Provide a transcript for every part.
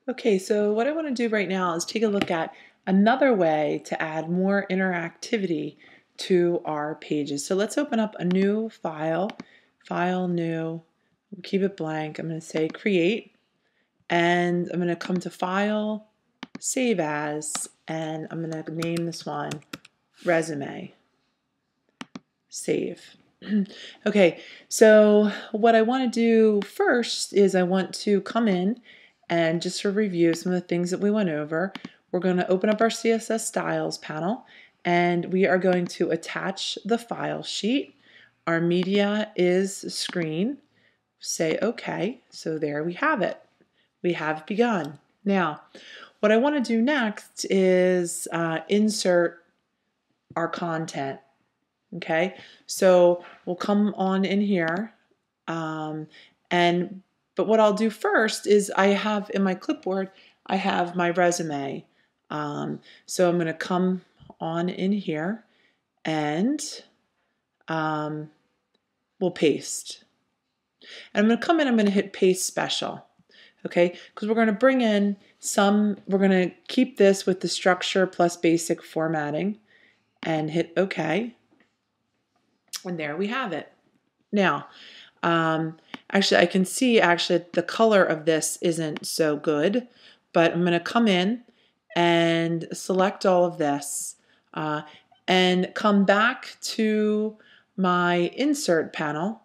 Okay, so what I want to do right now is take a look at another way to add more interactivity to our pages. So let's open up a new file, file new, keep it blank. I'm going to say create, and I'm going to come to file, save as, and I'm going to name this one resume, save. Okay, so what I want to do first is I want to come in and just to review some of the things that we went over. We're going to open up our CSS styles panel and we are going to attach the file sheet. Our media is screen. Say OK. So there we have it. We have begun. Now, what I want to do next is insert our content. Okay, so we'll come on in here, but what I'll do first is I have in my clipboard, I have my resume. So I'm going to come on in here and we'll paste. And I'm going to come in, I'm going to hit paste special. Okay, because we're going to bring in we're going to keep this with the structure plus basic formatting and hit OK. And there we have it. Now, actually, I can see the color of this isn't so good, but I'm going to come in and select all of this and come back to my insert panel,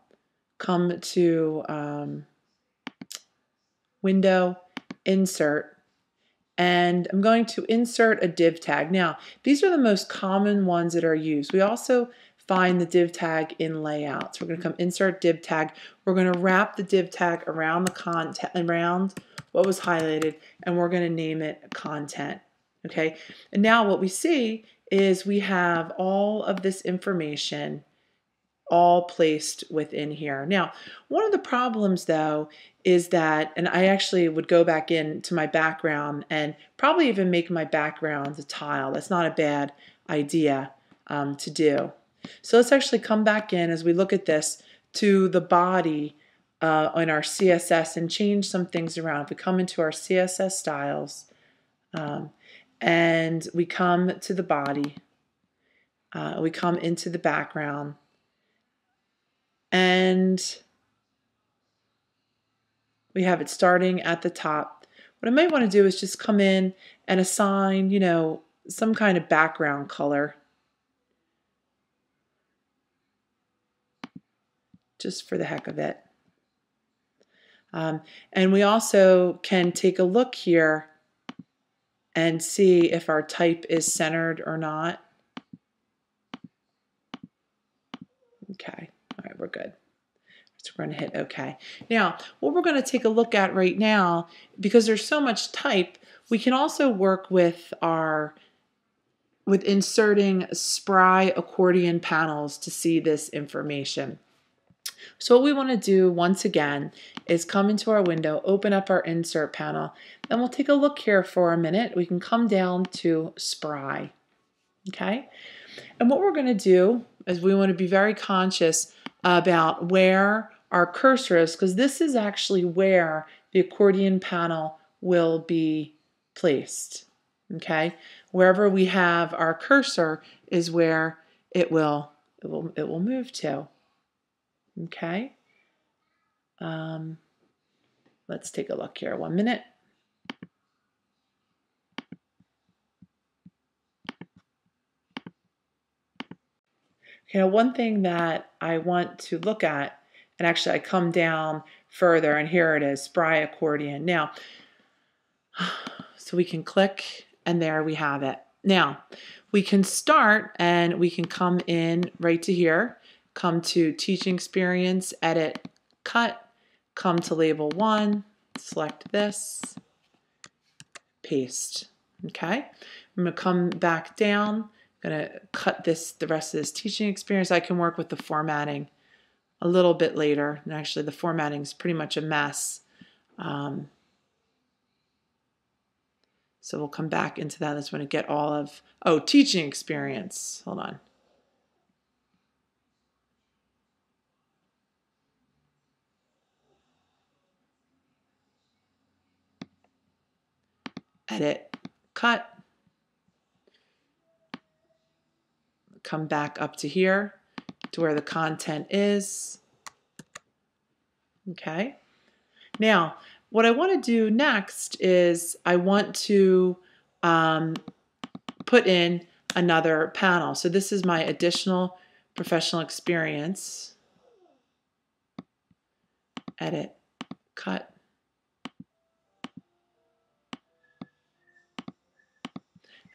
come to window, insert, and I'm going to insert a div tag. Now, these are the most common ones that are used. We also find the div tag in layouts. We're going to come insert div tag. We're going to wrap the div tag around the content, around what was highlighted, and we're going to name it content. Okay, and now what we see is we have all of this information all placed within here. Now, one of the problems though is that, and I actually would go back into my background and probably even make my background a tile. That's not a bad idea to do. So let's actually come back in as we look at this to the body on our CSS and change some things around. If we come into our CSS styles and we come to the body, we come into the background, and we have it starting at the top. What I might want to do is just come in and assign, some kind of background color, just for the heck of it. And we also can take a look here and see if our type is centered or not. Okay, all right, we're good. So we're going to hit OK. Now, what we're going to take a look at right now, because there's so much type, we can also work with inserting Spry Accordion panels to see this information. So what we want to do once again is come into our window, open up our insert panel, and we'll take a look here for a minute. We can come down to Spry. Okay? And what we're going to do is we want to be very conscious about where our cursor is, because this is actually where the accordion panel will be placed. Okay, wherever we have our cursor is where it will move to. Okay, let's take a look here. 1 minute. Okay, now one thing that I want to look at, and actually I come down further, and here it is, Spry Accordion. Now, so we can click, and there we have it. Now, we can start, and we can come in right to here, come to Teaching Experience, Edit, Cut, come to Label 1, select this, paste. Okay, I'm going to come back down. I'm going to cut the rest of this teaching experience. I can work with the formatting a little bit later. And actually, the formatting is pretty much a mess. So we'll come back into that. That's when I get all of, teaching experience. Hold on. edit, cut, come back up to here to where the content is. Okay. Now, what I want to do next is I want to put in another panel. So this is my additional professional experience. Edit, cut.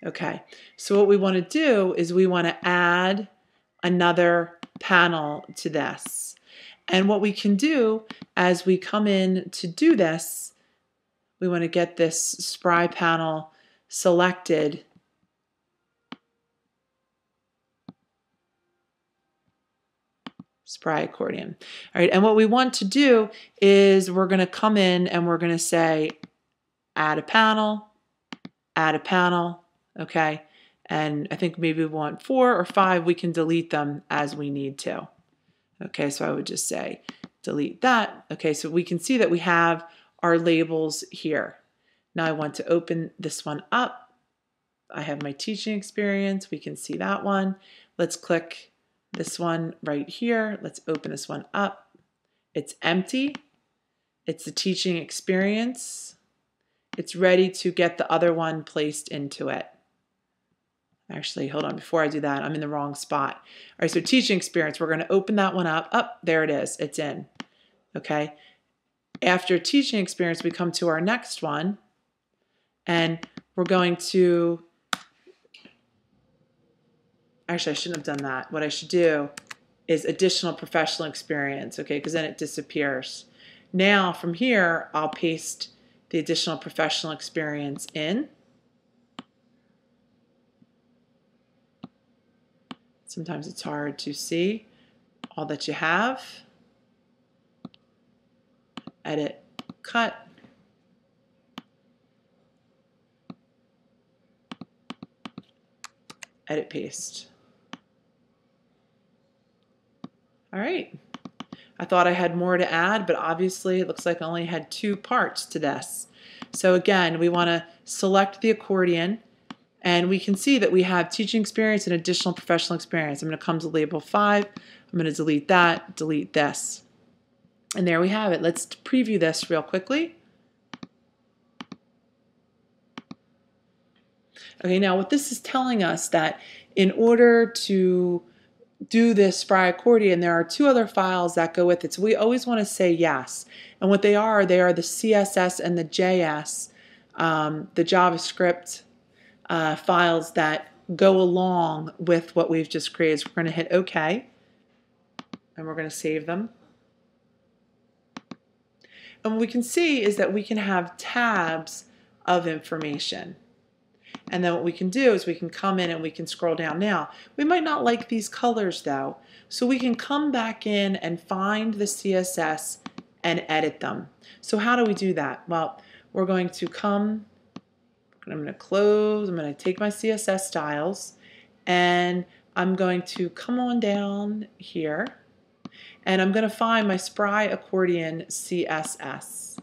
Okay, so what we want to do is we want to add another panel to this. And what we can do as we come in to do this, we want to get this Spry panel selected. Spry Accordion. All right, and what we want to do is we're going to come in and we're going to say add a panel, okay? And I think maybe we want 4 or 5. We can delete them as we need to. Okay, so I would just say delete that. Okay, so we can see that we have our labels here. Now I want to open this one up. I have my teaching experience. We can see that one. Let's click this one right here. Let's open this one up. It's empty. It's the teaching experience. It's ready to get the other one placed into it. Actually, hold on, before I do that, I'm in the wrong spot. All right, so teaching experience, we're going to open that one up. Oh, there it is, it's in. Okay, after teaching experience, we come to our next one, and we're going to, actually, I shouldn't have done that. What I should do is additional professional experience, okay, because then it disappears. Now, from here, I'll paste the additional professional experience in. Sometimes it's hard to see all that you have. Edit, cut. Edit, paste. All right. I thought I had more to add, but obviously it looks like I only had 2 parts to this. So again, we want to select the accordion. And we can see that we have teaching experience and additional professional experience. I'm going to come to label 5. I'm going to delete that, delete this. And there we have it. Let's preview this real quickly. Okay, now what this is telling us that in order to do this Spry Accordion, there are 2 other files that go with it. So we always want to say yes. And what they are the CSS and the JS, the JavaScript files that go along with what we've just created. So we're going to hit OK, and we're going to save them. And what we can see is that we can have tabs of information. And then what we can do is we can come in and we can scroll down. Now, we might not like these colors though, so we can come back in and find the CSS and edit them. So how do we do that? Well, we're going to come, I'm going to close, I'm going to take my CSS styles, and I'm going to come on down here, and I'm going to find my Spry Accordion CSS.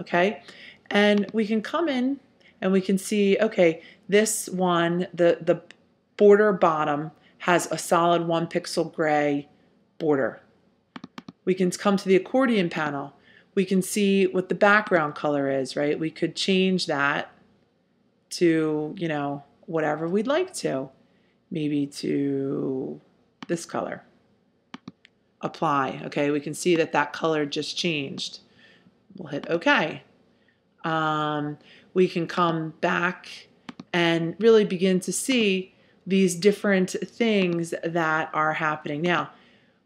Okay, and we can come in and we can see, okay, this one, the border bottom has a solid 1 pixel gray border. We can come to the accordion panel. We can see what the background color is, right? We could change that to, you know, whatever we'd like to. Maybe to this color. Apply. Okay, we can see that that color just changed. We'll hit OK. We can come back and really begin to see these different things that are happening. Now,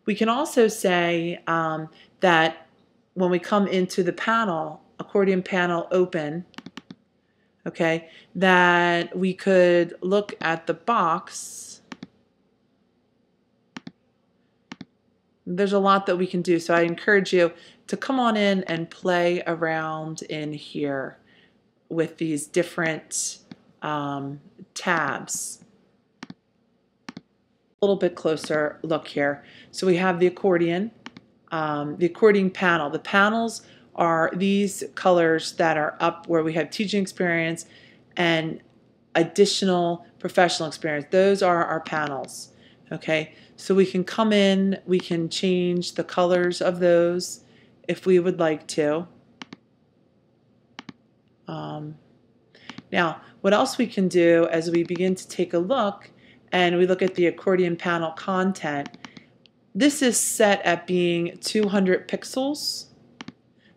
we can also say that when we come into the panel, accordion panel open, okay, that we could look at the box. There's a lot that we can do, so I encourage you to come on in and play around in here with these different tabs. A little bit closer look here. So we have the accordion panel. The panels are these colors that are up where we have teaching experience and additional professional experience. Those are our panels. Okay, so we can come in, we can change the colors of those if we would like to. Now, what else we can do as we begin to take a look and we look at the accordion panel content, this is set at being 200 pixels.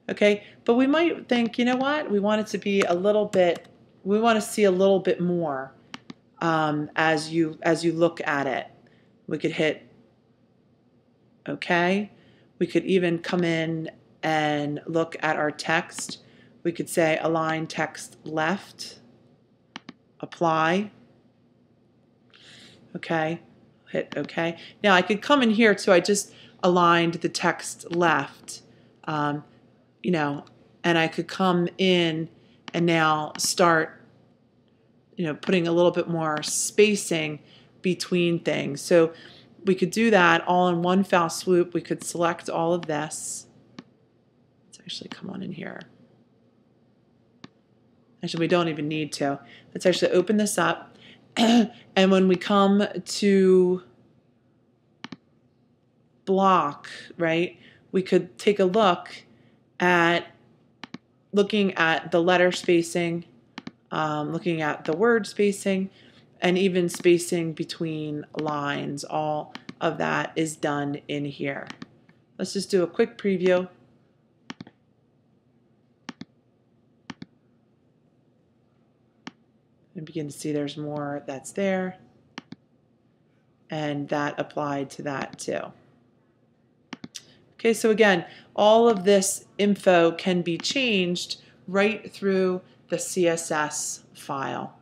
Okay, but we might think, you know what, we want it to be a little bit, we want to see a little bit more as you look at it. We could hit OK. We could even come in and look at our text. We could say align text left, apply. Okay, hit OK. Now I could come in here too. I just aligned the text left, you know, and I could come in and now start, you know, putting a little bit more spacing between things. So we could do that all in one foul swoop. We could select all of this. Let's actually come on in here. Actually, we don't even need to. Let's actually open this up. And when we come to block, right, we could take a look at looking at the letter spacing, looking at the word spacing, and even spacing between lines. All of that is done in here. Let's just do a quick preview. And begin to see there's more that's there. And that applied to that too. Okay, so again, all of this info can be changed right through the CSS file.